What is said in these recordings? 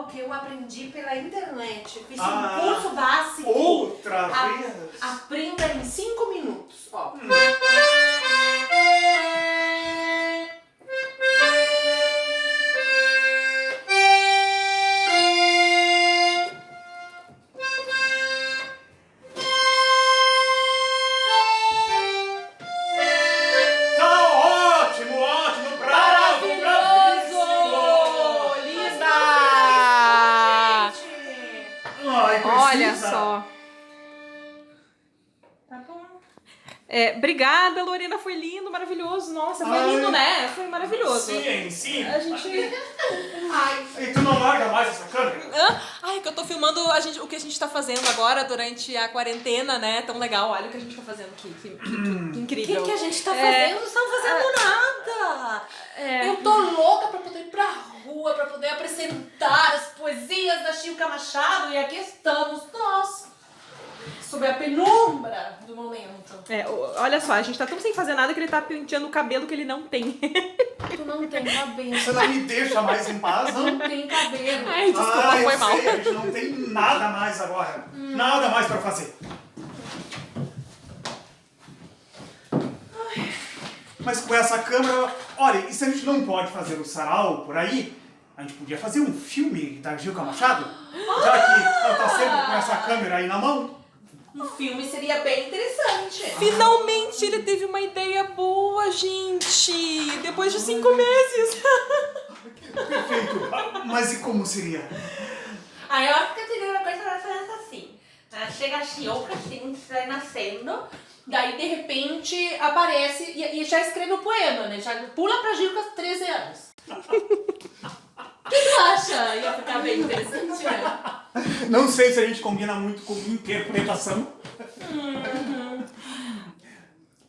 que eu aprendi pela internet. Fiz um curso básico. Outra vez? Aprenda em 5 minutos. Ó. Olha só. Tá bom. Obrigada, Lorena. Foi lindo, maravilhoso. Nossa, foi lindo, né? Foi maravilhoso. Sim. A gente... E tu não larga mais essa câmera? Ai, que eu tô filmando o que a gente tá fazendo agora durante a quarentena, né? Tão legal. Olha o que a gente tá fazendo aqui. Que incrível. O que a gente tá fazendo? Não estamos fazendo nada. Eu tô louca pra poder ir pra rua, pra poder apresentar as poesias da Chilca Machado. E aqui estamos nós, sob a penumbra do momento. Olha só, a gente tá tão sem fazer nada que ele tá penteando o cabelo que ele não tem. Tu não tem cabelo. Você não me deixa mais em paz, não? Não tem cabelo. Ai, desculpa, foi mal. Sei, a gente não tem nada mais agora. Nada mais pra fazer. Mas com essa câmera... Olha, e se a gente não pode fazer o sarau por aí, a gente podia fazer um filme da Chilca Machado? Já que ela tá sempre com essa câmera aí na mão. Um filme seria bem interessante. Finalmente ele teve uma ideia boa, gente! Depois de 5 meses. Perfeito. Mas e como seria? Aí eu acho que teria uma coisa mais ou menos assim. Chega a Chilca, assim, sai nascendo. Daí, de repente, aparece e já escreve o poema, né? Já pula pra Chilca 13 anos. O que tu acha? Ia ficar bem interessante, né? Não sei se a gente combina muito com interpretação.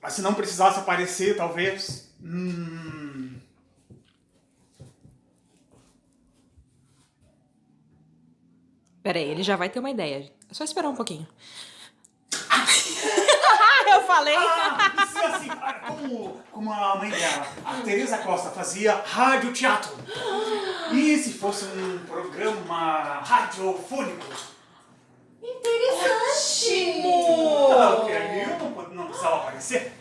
Mas se não precisasse aparecer, talvez... Peraí, ele já vai ter uma ideia. É só esperar um pouquinho. Eu falei. Isso é assim, como a mãe dela, a Teresa Costa, fazia radioteatro. E se fosse um programa radiofônico? Interessante! Porque aí eu não precisava aparecer.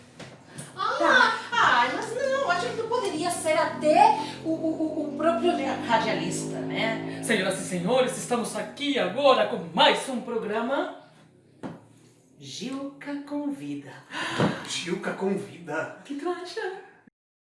Mas não, acho que poderia ser até o próprio radialista, né? Senhoras e senhores, estamos aqui agora com mais um programa Chilca Convida. Chilca Convida. O que tu acha?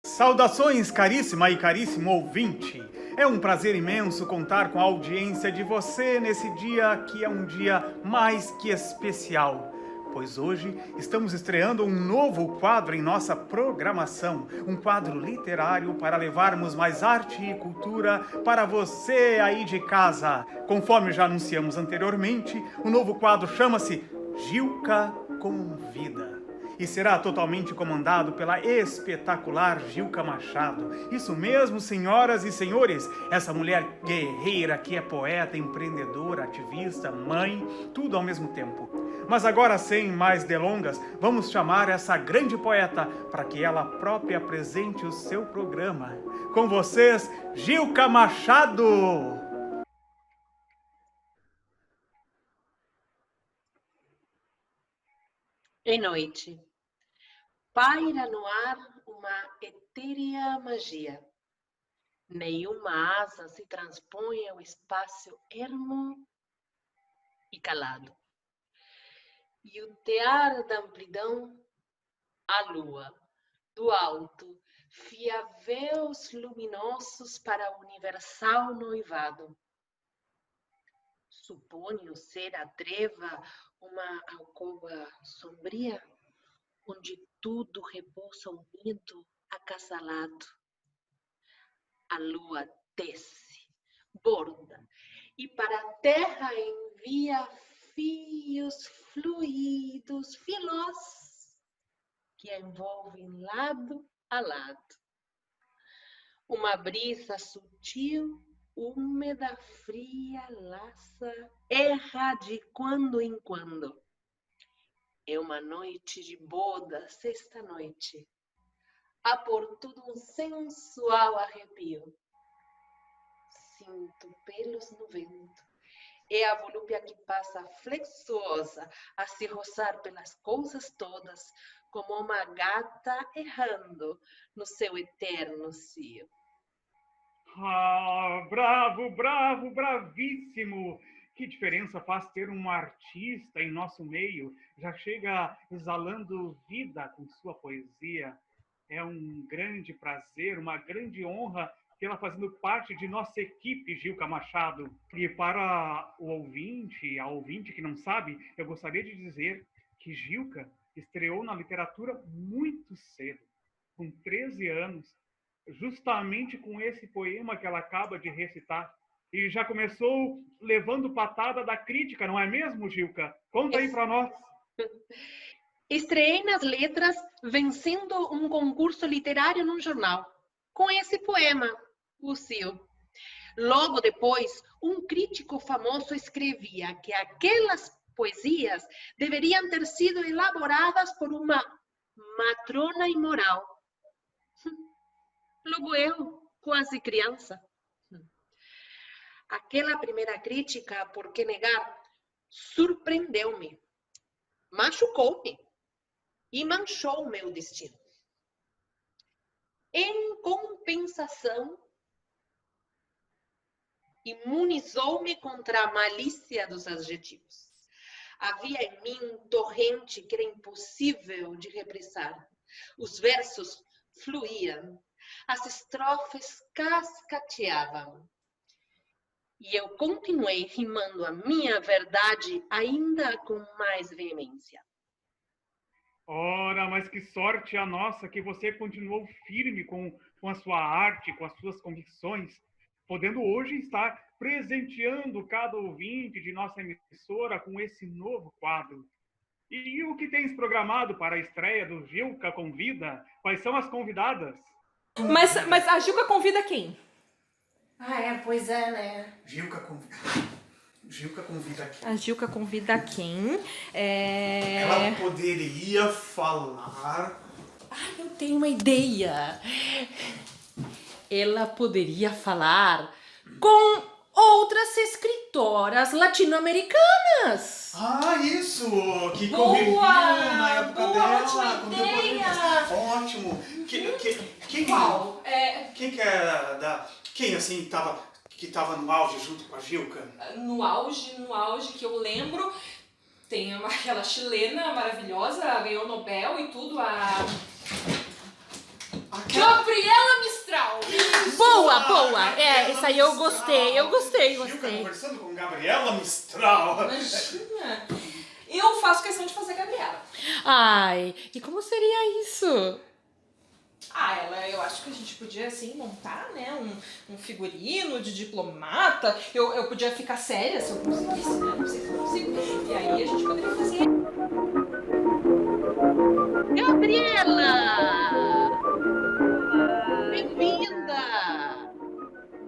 Saudações, caríssima e caríssimo ouvinte. É um prazer imenso contar com a audiência de você nesse dia que é um dia mais que especial. Pois hoje estamos estreando um novo quadro em nossa programação, um quadro literário para levarmos mais arte e cultura para você aí de casa. Conforme já anunciamos anteriormente, o novo quadro chama-se Chilca Convida e será totalmente comandado pela espetacular Chilca Machado. Isso mesmo, senhoras e senhores, essa mulher guerreira que é poeta, empreendedora, ativista, mãe, tudo ao mesmo tempo. Mas agora, sem mais delongas, vamos chamar essa grande poeta para que ela própria apresente o seu programa. Com vocês, Chilca Machado! É noite. Paira no ar uma etérea magia. Nenhuma asa se transpõe ao espaço ermo e calado. E o tear da amplidão, a lua, do alto, fia véus luminosos para o universal noivado. Suponho ser a treva uma alcova sombria, onde tudo repousa unido, acasalado. A lua desce, borda, e para a terra envia fios fluidos, filós, que a envolvem lado a lado. Uma brisa sutil, úmida, fria, laça, erra de quando em quando. É uma noite de boda, sexta-noite. Há por tudo um sensual arrepio. sinto pelos no vento. É a volúpia que passa flexuosa a se roçar pelas coisas todas, como uma gata errando no seu eterno cio. Ah, bravo, bravo, bravíssimo! Que diferença faz ter um artista em nosso meio? Já chega exalando vida com sua poesia. É um grande prazer, uma grande honra tê-la fazendo parte de nossa equipe, Gilca Machado. E para o ouvinte, a ouvinte que não sabe, eu gostaria de dizer que Gilca estreou na literatura muito cedo, com 13 anos, justamente com esse poema que ela acaba de recitar. E já começou levando patada da crítica, não é mesmo, Gilca? Conta aí para nós. Estreiei nas letras vencendo um concurso literário num jornal, com esse poema, Lucio. Logo depois, um crítico famoso escrevia que aquelas poesias deveriam ter sido elaboradas por uma matrona imoral. Logo eu, quase criança. Aquela primeira crítica, por que negar, surpreendeu-me, machucou-me e manchou o meu destino. Em compensação, imunizou-me contra a malícia dos adjetivos. Havia em mim um torrente que era impossível de repressar. Os versos fluíam, as estrofes cascateavam. E eu continuei rimando a minha verdade ainda com mais veemência. Ora, mas que sorte a nossa que você continuou firme com a sua arte, com as suas convicções, podendo hoje estar presenteando cada ouvinte de nossa emissora com esse novo quadro. E o que tens programado para a estreia do Gilca Convida? Quais são as convidadas? Mas a Gilca convida quem? Pois é, né? Gilca convida quem? A Gilca convida quem? Ela poderia falar... Eu tenho uma ideia. Ela poderia falar com outras escritoras latino-americanas. Ah, isso! Que Boa! conviviam na época Boa, dela, ótima contemporâneas. ideia! Ótimo! Quem Qual? Quem que é da... Quem, assim, que tava no auge junto com a Gilca? No auge que eu lembro, tem aquela chilena maravilhosa, ganhou Nobel e tudo, a Gabriela Mistral. Boa! Essa aí eu gostei, Gilca conversando com Gabriela Mistral. Imagina! Eu faço questão de fazer a Gabriela. Ai, e como seria isso? Eu acho que a gente podia, assim, montar, né, um figurino de diplomata. Eu podia ficar séria se eu conseguisse, né? Não sei se eu consigo. E aí a gente poderia fazer. Gabriela! Bem-vinda!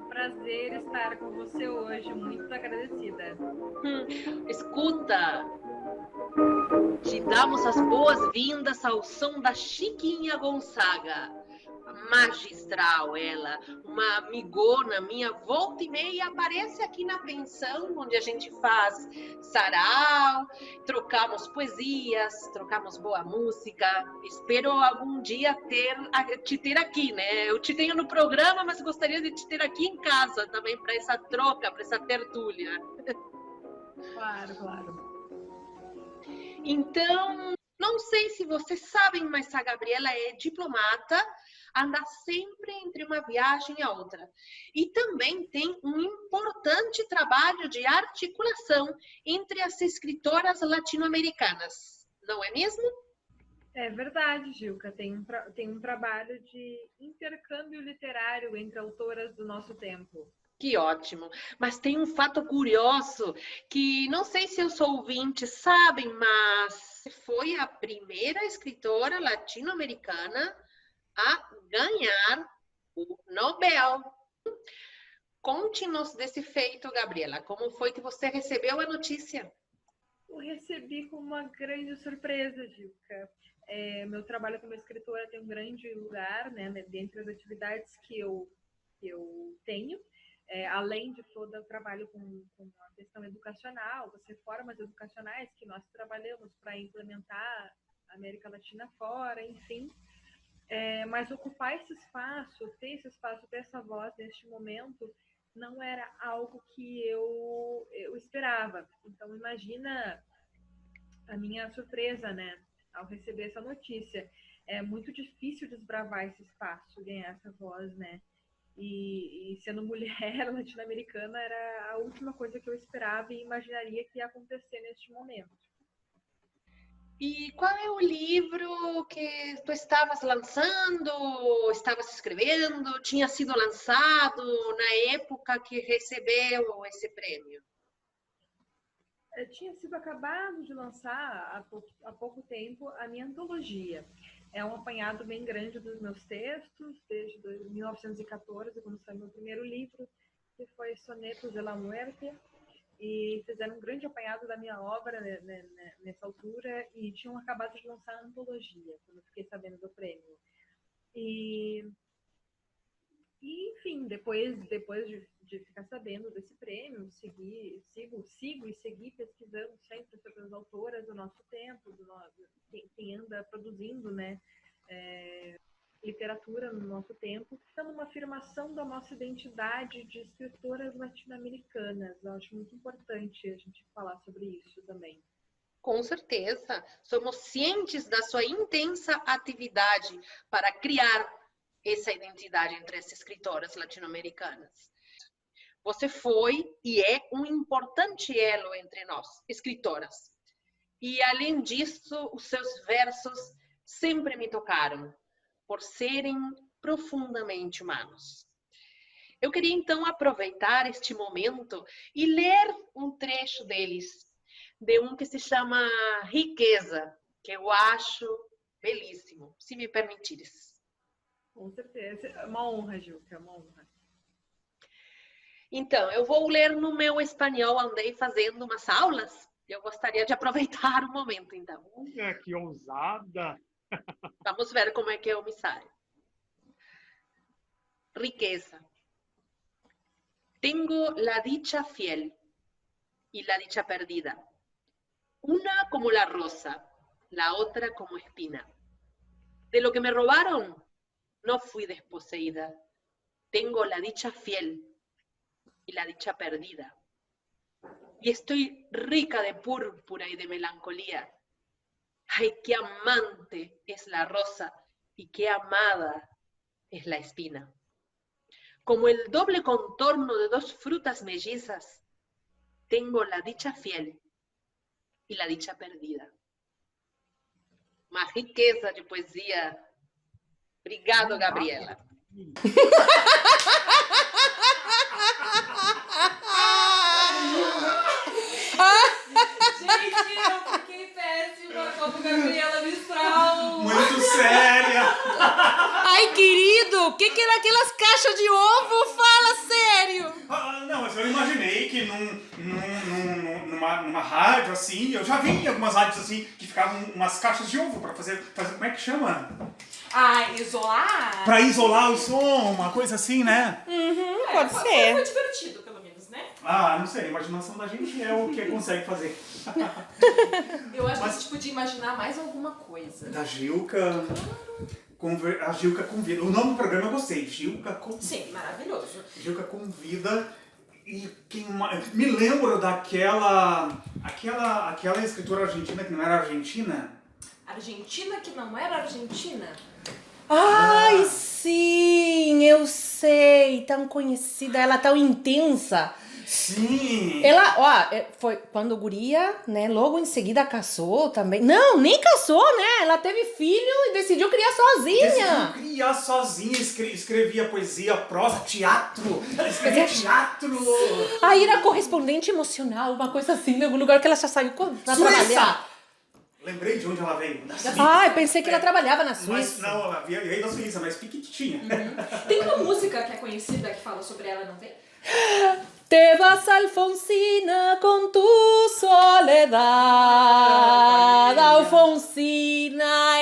Prazer estar com você hoje, muito agradecida. Escuta, te damos as boas-vindas ao som da Chiquinha Gonzaga. Magistral ela, uma amigona minha, volta e meia aparece aqui na pensão, onde a gente faz sarau, trocamos poesias, trocamos boa música. Espero algum dia te ter aqui, né? Eu te tenho no programa, mas gostaria de te ter aqui em casa também para essa troca, para essa tertúlia. Claro. Então, não sei se vocês sabem, mas a Gabriela é diplomata, anda sempre entre uma viagem e a outra. E também tem um importante trabalho de articulação entre as escritoras latino-americanas. Não é mesmo? É verdade, Gilca. Tem um trabalho de intercâmbio literário entre autoras do nosso tempo. Que ótimo! Mas tem um fato curioso que não sei se os ouvintes sabem, mas foi a primeira escritora latino-americana a ganhar o Nobel. Conte-nos desse feito, Gabriela. Como foi que você recebeu a notícia? Eu recebi com uma grande surpresa, Gilca. Meu trabalho como escritora tem um grande lugar, né, dentre as atividades que eu tenho. além de todo o trabalho com a questão educacional, as reformas educacionais que nós trabalhamos para implementar a América Latina fora, enfim. Mas ocupar esse espaço, ter esse espaço, ter essa voz neste momento, não era algo que eu esperava. Então, imagina a minha surpresa, né, ao receber essa notícia. É muito difícil desbravar esse espaço, ganhar essa voz, né? E sendo mulher latino-americana era a última coisa que eu esperava e imaginaria que ia acontecer neste momento. E qual é o livro que tu estavas lançando, estavas escrevendo, tinha sido lançado na época que recebeu esse prêmio? Tinha sido acabado de lançar há pouco tempo a minha antologia. É um apanhado bem grande dos meus textos, desde 1914, quando saiu meu primeiro livro, que foi Sonetos de la Muerte, e fizeram um grande apanhado da minha obra nessa altura, e tinham acabado de lançar a antologia, quando eu fiquei sabendo do prêmio. E enfim, depois de ficar sabendo desse prêmio, sigo e segui pesquisando sempre sobre as autoras do nosso tempo, quem anda produzindo, né, literatura no nosso tempo, sendo uma afirmação da nossa identidade de escritoras latino-americanas. Eu acho muito importante a gente falar sobre isso também. Com certeza, somos cientes da sua intensa atividade para criar essa identidade entre as escritoras latino-americanas. Você foi e é um importante elo entre nós, escritoras. E, além disso, os seus versos sempre me tocaram, por serem profundamente humanos. Eu queria, então, aproveitar este momento e ler um trecho deles, de um que se chama Riqueza, que eu acho belíssimo, se me permitires. Com certeza. É uma honra, Gilca, é uma honra. Então, eu vou ler no meu espanhol, andei fazendo umas aulas, eu gostaria de aproveitar o momento, então. Que ousada! Vamos ver como é que eu me saio. Riqueza. Tengo la dicha fiel y la dicha perdida. Una como la rosa, la otra como espina. De lo que me robaron, no fui desposeída. Tengo la dicha fiel y la dicha perdida. Y estoy rica de púrpura y de melancolía. Ay, qué amante es la rosa y qué amada es la espina. Como el doble contorno de dos frutas mellizas, tengo la dicha fiel y la dicha perdida. Uma riqueza de poesia. Obrigado, Gabriela. Gente, eu fiquei péssima como Gabriela Mistral. Muito séria! Ai, querido, o que era aquelas caixas de ovo? Fala sério! Não, mas eu imaginei que numa rádio assim, eu já vi em algumas rádios assim, que ficavam umas caixas de ovo pra fazer como é que chama? Ah, isolar? Pra isolar o som, uma coisa assim, né? Pode ser. Foi divertido, pelo menos, né? Ah, não sei, a imaginação da gente é o que consegue fazer. Eu acho que a gente podia imaginar mais alguma coisa. Da Gilca... A Gilca Convida. O nome do programa eu gostei. Gilca Convida. Sim, maravilhoso. Gilca Convida. E me lembro daquela escritora argentina que não era argentina. Argentina que não era Argentina? Ai, sim, eu sei. Tão conhecida, ela tão intensa. Sim! Ela, foi quando guria, né, logo em seguida casou também. Não, nem casou, né? Ela teve filho e decidiu criar sozinha. Escrevia poesia, prosa, teatro. Ela escrevia teatro. Aí era correspondente emocional, uma coisa assim, em algum lugar que ela já saiu pra trabalhar. Lembrei de onde ela veio. Ai, pensei que ela trabalhava na Mas Suíça. não, ela veio da Suíça, mas piquitinha. Tem uma música que é conhecida que fala sobre ela, não tem? Te vas, Alfonsina, con tu soledad. Alfonsina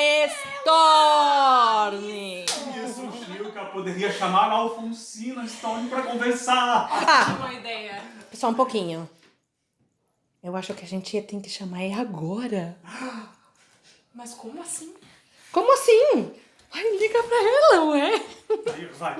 Storni. Isso, Gilca poderia chamar a Alfonsina Stone pra conversar. Uma ideia. Só um pouquinho. Eu acho que a gente tem que chamar ela agora. Mas como assim? Como assim? Ai, liga pra ela, ué. Aí, vai.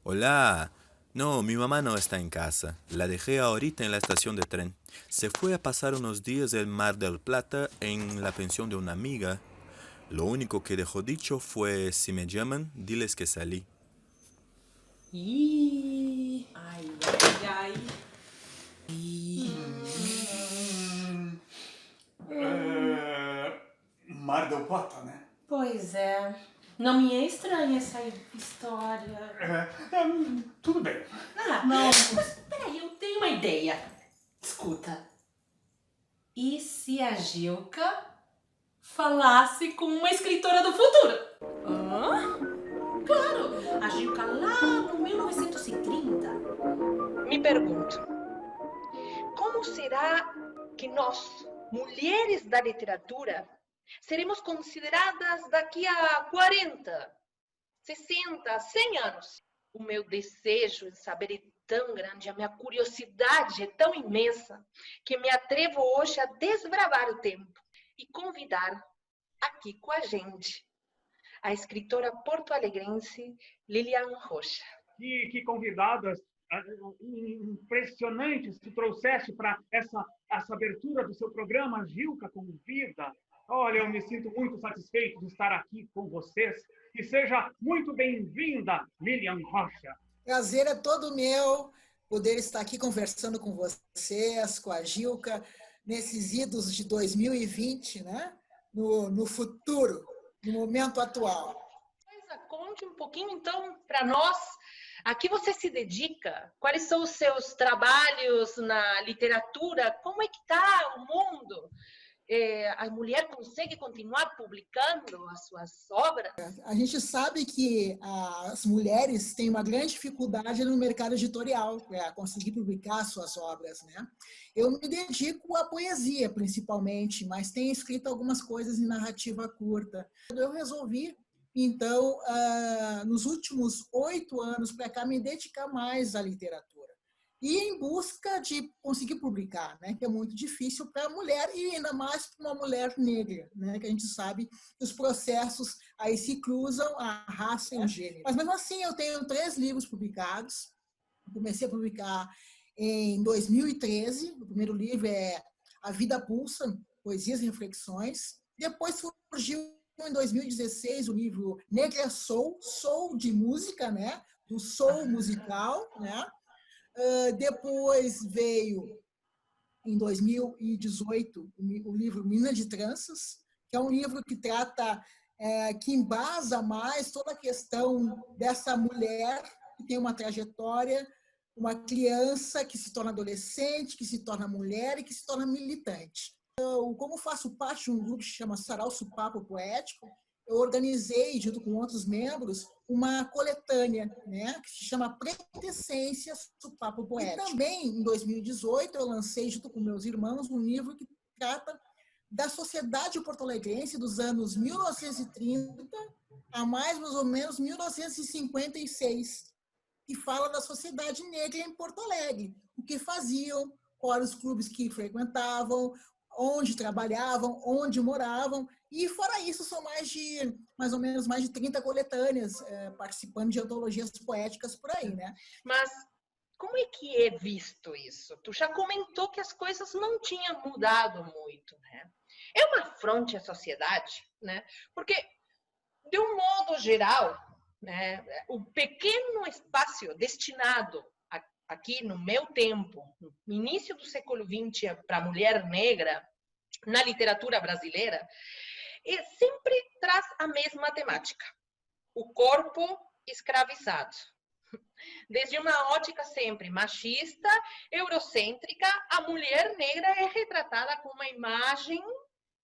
Hola. No, mi mamá no está en casa. La dejé ahorita en la estación de tren. Se fue a pasar unos días en Mar del Plata en la pensión de una amiga. Lo único que dejó dicho fue, si me llaman, diles que salí. Ih, Ai, ai, ai. Mar del Plata, né? pois é. Não me é estranha essa história. Tudo bem. Não, mas peraí, eu tenho uma ideia. Escuta. E se a Gilca falasse com uma escritora do futuro? Hã? Claro, a Gilca lá no 1930. Me pergunto, como será que nós, mulheres da literatura, seremos consideradas daqui a 40, 60, 100 anos? O meu desejo em saber é tão grande, a minha curiosidade é tão imensa, que me atrevo hoje a desbravar o tempo e convidar aqui com a gente a escritora porto-alegrense Lilian Rocha. Que convidadas impressionantes tu trouxeste para essa abertura do seu programa, Gilca Convida. Olha, eu me sinto muito satisfeito de estar aqui com vocês. E seja muito bem-vinda, Lilian Rocha. Prazer é todo meu poder estar aqui conversando com vocês, com a Gilca, nesses idos de 2020, né? No futuro, no momento atual. Conte um pouquinho, então, para nós, a que você se dedica? Quais são os seus trabalhos na literatura? Como é que está o mundo? A mulher consegue continuar publicando as suas obras? A gente sabe que as mulheres têm uma grande dificuldade no mercado editorial para conseguir publicar suas obras, né? Eu me dedico à poesia, principalmente, mas tenho escrito algumas coisas em narrativa curta. Eu resolvi, então, nos últimos 8 anos para cá, me dedicar mais à literatura. E em busca de conseguir publicar, né? Que é muito difícil para a mulher e ainda mais para uma mulher negra, né? Que a gente sabe que os processos aí se cruzam a raça e o gênero. Mas mesmo assim, eu tenho 3 livros publicados. Eu comecei a publicar em 2013. O primeiro livro é A Vida Pulsa, Poesias e Reflexões. Depois surgiu em 2016 o livro Negra Soul, Soul de música, né? Do soul musical, né? Depois veio, em 2018, o livro Mina de Tranças, que é um livro que trata, que embasa mais toda a questão dessa mulher que tem uma trajetória, uma criança que se torna adolescente, que se torna mulher e que se torna militante. Como faço parte de um grupo que se chama Sarau Supapo Poético, eu organizei, junto com outros membros, uma coletânea, né, que se chama Pretessência Supapo Poético. E também, em 2018, eu lancei, junto com meus irmãos, um livro que trata da sociedade porto-alegrense dos anos 1930 a mais ou menos 1956, que fala da sociedade negra em Porto Alegre, o que faziam, quais os clubes que frequentavam, onde trabalhavam, onde moravam, e fora isso são mais ou menos mais de 30 coletâneas participando de antologias poéticas por aí, né? Mas como é que é visto isso? Tu já comentou que as coisas não tinham mudado muito, né? É uma afronte à sociedade, né? Porque, de um modo geral, né, o pequeno espaço destinado aqui no meu tempo, no início do século XX, para a mulher negra, na literatura brasileira, sempre traz a mesma temática: o corpo escravizado. Desde uma ótica sempre machista, eurocêntrica, a mulher negra é retratada com uma imagem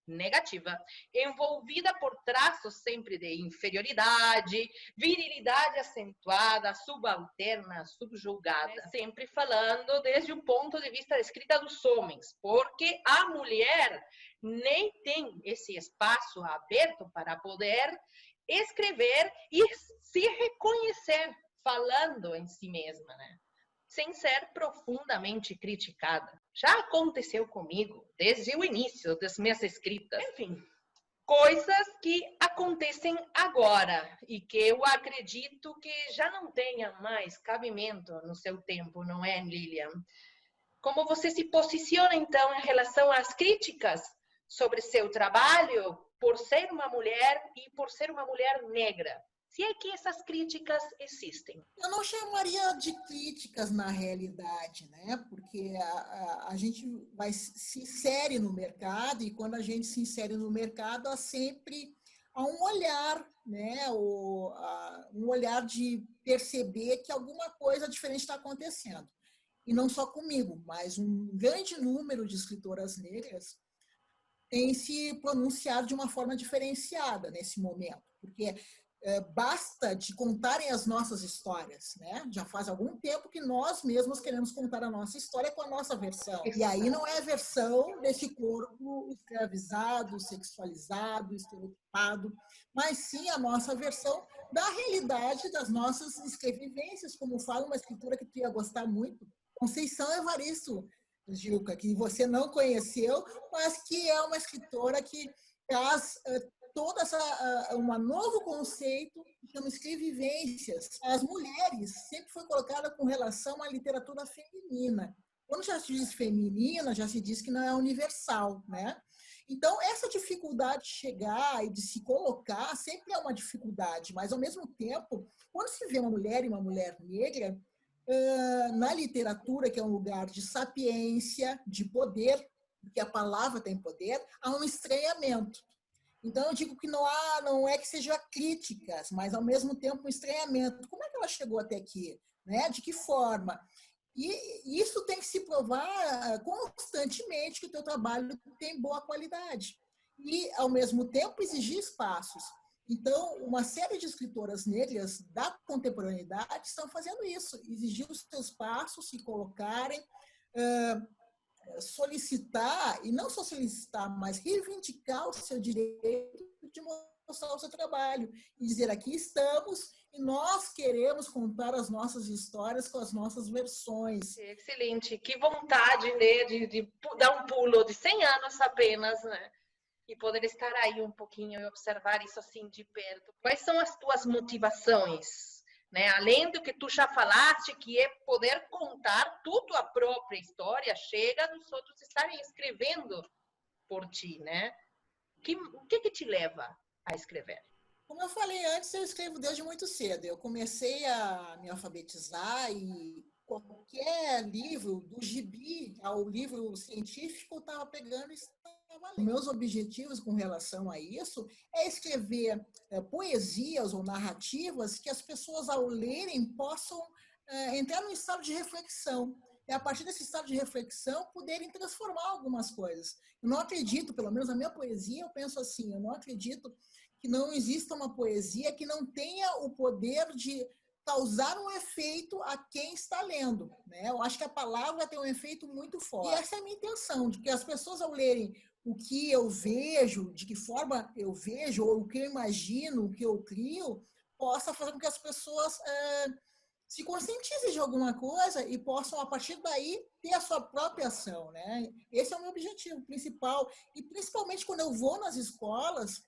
Negativa, envolvida por traços sempre de inferioridade, virilidade acentuada, subalterna, subjugada, sempre falando desde o ponto de vista da escrita dos homens, porque a mulher nem tem esse espaço aberto para poder escrever e se reconhecer falando em si mesma, né? Sem ser profundamente criticada. Já aconteceu comigo desde o início das minhas escritas. Enfim, coisas que acontecem agora e que eu acredito que já não tenha mais cabimento no seu tempo, não é, Lilian? Como você se posiciona, então, em relação às críticas sobre seu trabalho por ser uma mulher e por ser uma mulher negra? Se é que essas críticas existem. Eu não chamaria de críticas na realidade, né? Porque a gente se insere no mercado e quando a gente se insere no mercado, há sempre um olhar, né? Um olhar de perceber que alguma coisa diferente está acontecendo. E não só comigo, mas um grande número de escritoras negras tem se pronunciado de uma forma diferenciada nesse momento, porque basta de contarem as nossas histórias, né? Já faz algum tempo que nós mesmos queremos contar a nossa história com a nossa versão. E aí não é a versão desse corpo escravizado, sexualizado, estereotipado, mas sim a nossa versão da realidade das nossas escrevivências, como fala uma escritora que tu ia gostar muito, Conceição Evaristo, Gilca, que você não conheceu, mas que é uma escritora que traz toda um novo conceito que chama escrevivências. As mulheres sempre foi colocada com relação à literatura feminina. Quando já se diz feminina, já se diz que não é universal, né? Então, essa dificuldade de chegar e de se colocar sempre é uma dificuldade, mas, ao mesmo tempo, quando se vê uma mulher e uma mulher negra, na literatura, que é um lugar de sapiência, de poder, porque a palavra tem poder, há um estranhamento. Então, eu digo que não é que seja críticas, mas, ao mesmo tempo, um estranhamento. Como é que ela chegou até aqui? Né? De que forma? E isso tem que se provar constantemente que o teu trabalho tem boa qualidade. E, ao mesmo tempo, exigir espaços. Então, uma série de escritoras negras da contemporaneidade estão fazendo isso, exigir os seus espaços, se colocarem, solicitar, e não só solicitar, mas reivindicar o seu direito de mostrar o seu trabalho e dizer: aqui estamos e nós queremos contar as nossas histórias com as nossas versões. Excelente, que vontade, né, de dar um pulo de 100 anos apenas, né? E poder estar aí um pouquinho e observar isso assim de perto. Quais são as tuas motivações? Né? Além do que tu já falaste, que é poder contar tudo a própria história, chega dos outros estarem escrevendo por ti, né? O que te leva a escrever? Como eu falei antes, eu escrevo desde muito cedo. Eu comecei a me alfabetizar e qualquer livro, do gibi ao livro científico, eu estava pegando e estava lendo. Meus objetivos com relação a isso é escrever poesias ou narrativas que as pessoas, ao lerem, possam entrar num estado de reflexão. E, a partir desse estado de reflexão, poderem transformar algumas coisas. Eu não acredito, pelo menos na minha poesia, eu penso assim, eu não acredito que não exista uma poesia que não tenha o poder de causar um efeito a quem está lendo, né? Eu acho que a palavra tem um efeito muito forte. E essa é a minha intenção, de que as pessoas, ao lerem o que eu vejo, de que forma eu vejo, ou o que eu imagino, o que eu crio, possa fazer com que as pessoas se conscientizem de alguma coisa e possam, a partir daí, ter a sua própria ação, né? Esse é o meu objetivo principal. E, principalmente, quando eu vou nas escolas,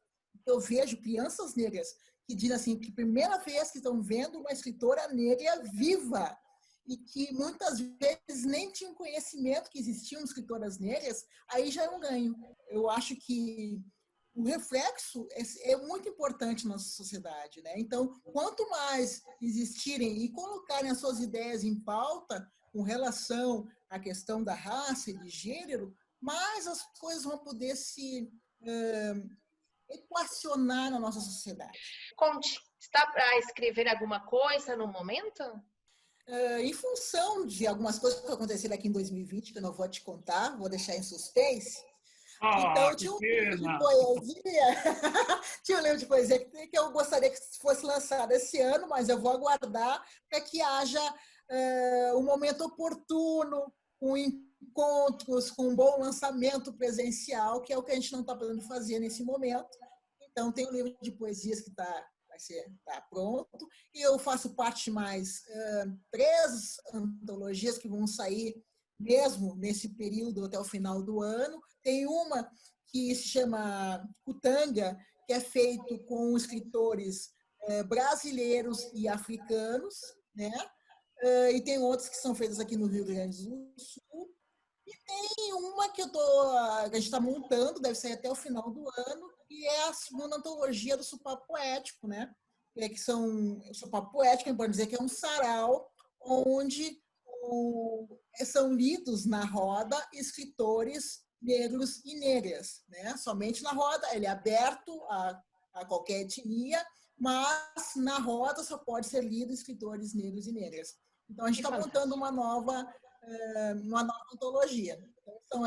eu vejo crianças negras que dizem assim, que primeira vez que estão vendo uma escritora negra viva e que muitas vezes nem tinham conhecimento que existiam escritoras negras, aí já é um ganho. Eu acho que o reflexo é muito importante na nossa sociedade, né? Então, quanto mais existirem e colocarem as suas ideias em pauta com relação à questão da raça e de gênero, mais as coisas vão poder se equacionar na nossa sociedade. Conte, está para escrever alguma coisa no momento? Em função de algumas coisas que aconteceram aqui em 2020, que eu não vou te contar, vou deixar em suspense, Então, tinha um livro de poesia, tinha um livro de poesia que eu gostaria que fosse lançado esse ano, mas eu vou aguardar para que haja um momento oportuno, com encontros, com um bom lançamento presencial, que é o que a gente não está podendo fazer nesse momento. Então, tem um livro de poesias que tá pronto, e eu faço parte de mais 3 antologias que vão sair mesmo nesse período até o final do ano. Tem uma que se chama Cutanga, que é feito com escritores brasileiros e africanos, né? E tem outras que são feitas aqui no Rio Grande do Sul. E tem uma que a gente está montando, deve sair até o final do ano, que é a segunda antologia do Sopapo Poético, né? O Sopapo Poético, pode dizer que é um sarau onde são lidos na roda escritores negros e negras, né? Somente na roda, ele é aberto a qualquer etnia, mas na roda só pode ser lido escritores negros e negras. Então, a gente está montando uma nova antologia. Então, são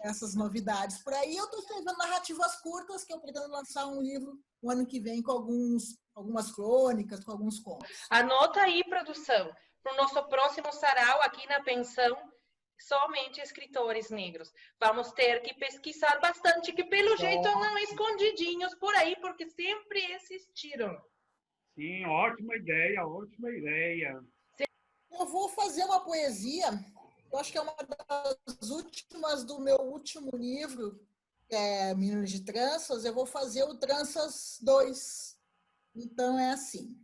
essas novidades por aí. Eu estou escrevendo narrativas curtas, que eu pretendo lançar um livro no ano que vem com algumas crônicas, com alguns contos. Anota aí, produção, para o nosso próximo sarau aqui na pensão, somente escritores negros. Vamos ter que pesquisar bastante, que pelo jeito não escondidinhos por aí, porque sempre existiram. Sim, ótima ideia, ótima ideia. Eu vou fazer uma poesia, eu acho que é uma das últimas do meu último livro, que é Meninos de Tranças. Eu vou fazer o Tranças 2. Então, é assim.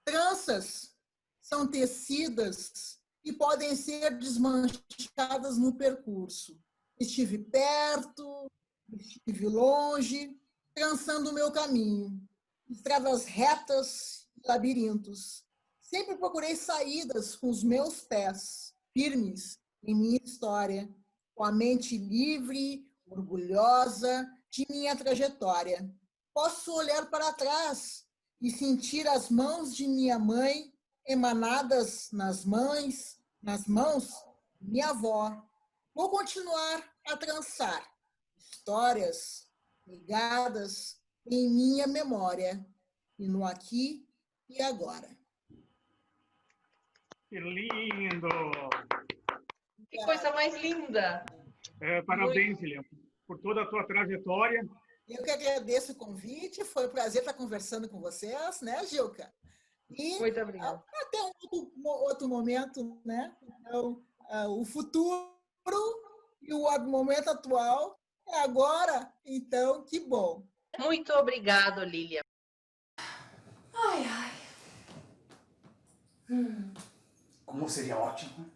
Tranças são tecidas e podem ser desmanchadas no percurso. Estive perto, estive longe, trançando o meu caminho. Estradas retas e labirintos. Sempre procurei saídas com os meus pés, firmes em minha história, com a mente livre, orgulhosa de minha trajetória. Posso olhar para trás e sentir as mãos de minha mãe emanadas nas mãos de minha avó. Vou continuar a trançar histórias ligadas em minha memória, e no aqui e agora. Que lindo! Que coisa mais linda! Parabéns, Lilian, por toda a tua trajetória. Eu que agradeço o convite, foi um prazer estar conversando com vocês, né, Gilca? E muito obrigada. Até outro momento, né? Então, o futuro e o momento atual é agora, então, que bom. Muito obrigado, Lilian. Ai, ai. Como seria ótimo.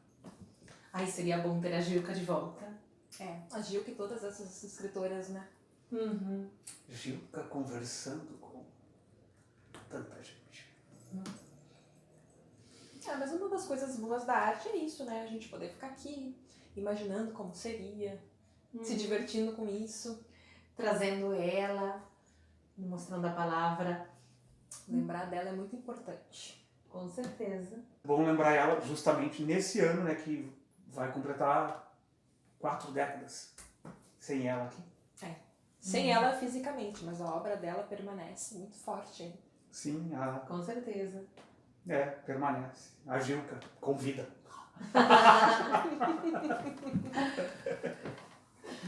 Ai, seria bom ter a Gilca de volta. A Gilca e todas essas escritoras, né? Uhum. Gilca conversando com tanta gente. Mas uma das coisas boas da arte é isso, né? A gente poder ficar aqui, imaginando como seria, se divertindo com isso. Trazendo ela, mostrando a palavra. Lembrar dela é muito importante. Com certeza. Bom lembrar ela justamente nesse ano, né, que vai completar 4 décadas sem ela aqui. Sem ela fisicamente, mas a obra dela permanece muito forte, hein? Sim, Com certeza. permanece. A Gilca convida.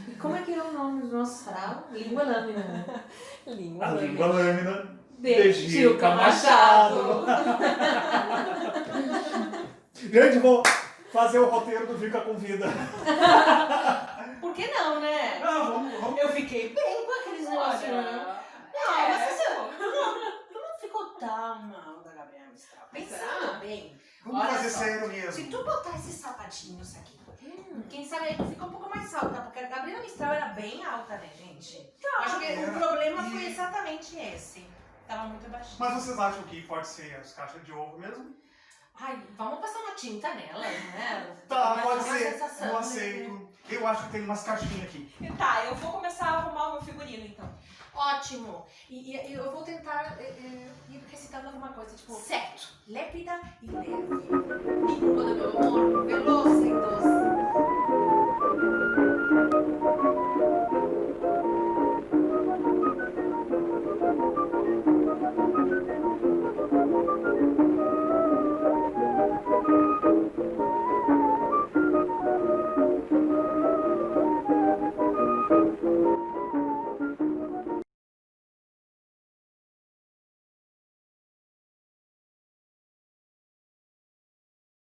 E como é que é o nome do nosso sarau? Língua Lâmina, né? Língua A Lâmina. língua lâmina De Gilca Machado. Gente, vou fazer o roteiro do Gilca Convida. Por que não, né? Vamos. Eu fiquei bem com aqueles negócios, né? Não, mas você não ficou tão mal da Gabriela Mistral. Pensando bem. Vamos Olha fazer só, sério mesmo. se tu botar esses sapatinhos aqui, quem sabe aí tu fica um pouco mais alta, porque a Gabriela Mistral era bem alta, né, gente? Acho que o problema foi exatamente esse. Tava muito baixinho. Mas vocês acham que pode ser as caixas de ovo mesmo? Ai, vamos passar uma tinta nela, né? Tá, Mas pode tem uma ser. sensação, Eu né? aceito. Eu acho que tem umas caixinhas aqui. Tá, eu vou começar a arrumar o meu figurino, então. Ótimo. E eu vou tentar ir recitando alguma coisa, tipo... Certo. Lépida e leve. Língua do meu amor, veloz e doce.